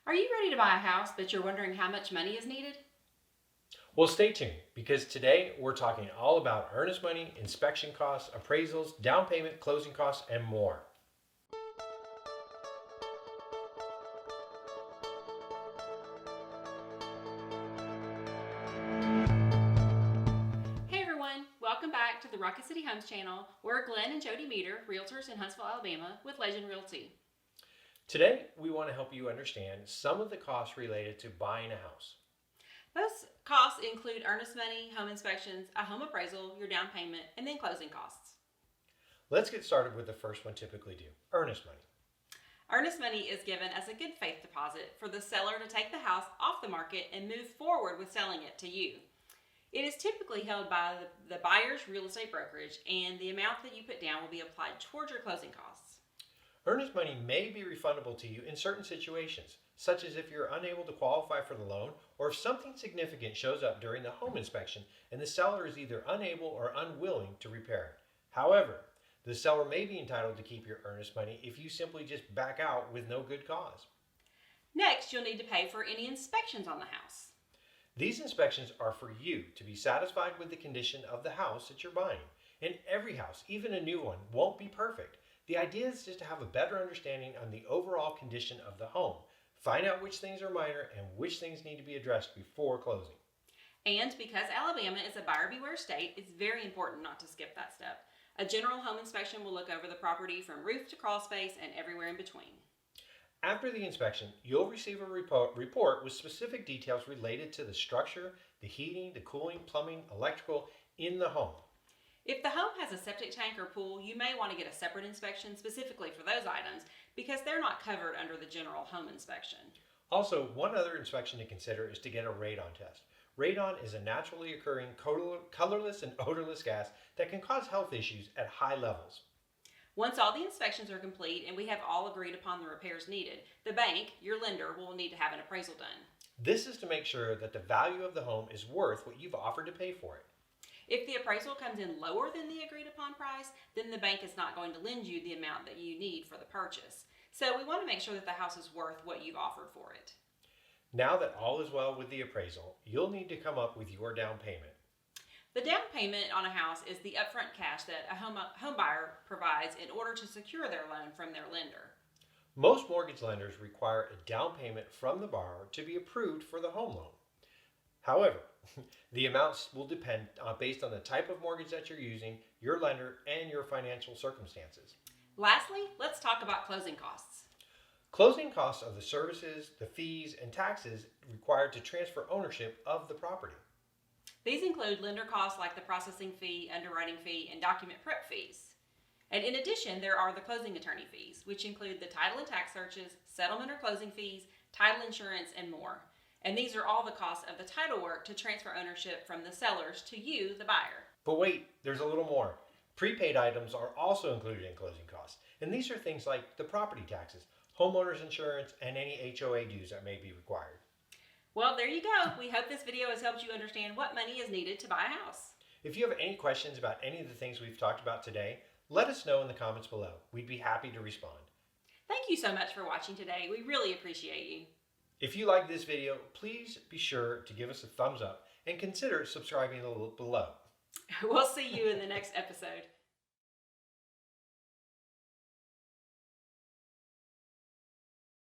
Are you ready to buy a house, but you're wondering how much money is needed? Well, stay tuned because today we're talking all about earnest money, inspection costs, appraisals, down payment, closing costs, and more. Hey everyone, welcome back to the Rocket City Homes channel. We're Glenn and Jodi Meter, realtors in Huntsville, Alabama with Legend Realty. Today we want to help you understand some of the costs related to buying a house. Those costs include earnest money, home inspections, a home appraisal, your down payment, and then closing costs. Let's get started with the first one typically due, earnest money. Earnest money is given as a good faith deposit for the seller to take the house off the market and move forward with selling it to you. It is typically held by the buyer's real estate brokerage, and the amount that you put down will be applied towards your closing costs. Earnest money may be refundable to you in certain situations, such as if you're unable to qualify for the loan or if something significant shows up during the home inspection and the seller is either unable or unwilling to repair it. However, the seller may be entitled to keep your earnest money if you simply just back out with no good cause. Next, you'll need to pay for any inspections on the house. These inspections are for you to be satisfied with the condition of the house that you're buying. And every house, even a new one, won't be perfect. The idea is just to have a better understanding on the overall condition of the home. Find out which things are minor and which things need to be addressed before closing. And because Alabama is a buyer beware state, it's very important not to skip that step. A general home inspection will look over the property from roof to crawl space and everywhere in between. After the inspection, you'll receive a report with specific details related to the structure, the heating, the cooling, plumbing, electrical in the home. If the home has a septic tank or pool, you may want to get a separate inspection specifically for those items because they're not covered under the general home inspection. Also, one other inspection to consider is to get a radon test. Radon is a naturally occurring colorless and odorless gas that can cause health issues at high levels. Once all the inspections are complete and we have all agreed upon the repairs needed, the bank, your lender, will need to have an appraisal done. This is to make sure that the value of the home is worth what you've offered to pay for it. If the appraisal comes in lower than the agreed upon price, then the bank is not going to lend you the amount that you need for the purchase. So we want to make sure that the house is worth what you've offered for it. Now that all is well with the appraisal, you'll need to come up with your down payment. The down payment on a house is the upfront cash that a home buyer provides in order to secure their loan from their lender. Most mortgage lenders require a down payment from the borrower to be approved for the home loan. However, the amounts will depend based on the type of mortgage that you're using, your lender, and your financial circumstances. Lastly, let's talk about closing costs. Closing costs are the services, the fees, and taxes required to transfer ownership of the property. These include lender costs like the processing fee, underwriting fee, and document prep fees. And in addition, there are the closing attorney fees, which include the title and tax searches, settlement or closing fees, title insurance, and more. And these are all the costs of the title work to transfer ownership from the sellers to you, the buyer. But wait, there's a little more. Prepaid items are also included in closing costs. And these are things like the property taxes, homeowners insurance, and any HOA dues that may be required. Well, there you go. We hope this video has helped you understand what money is needed to buy a house. If you have any questions about any of the things we've talked about today, let us know in the comments below. We'd be happy to respond. Thank you so much for watching today. We really appreciate you. If you like this video, please be sure to give us a thumbs up and consider subscribing below. We'll see you in the next episode.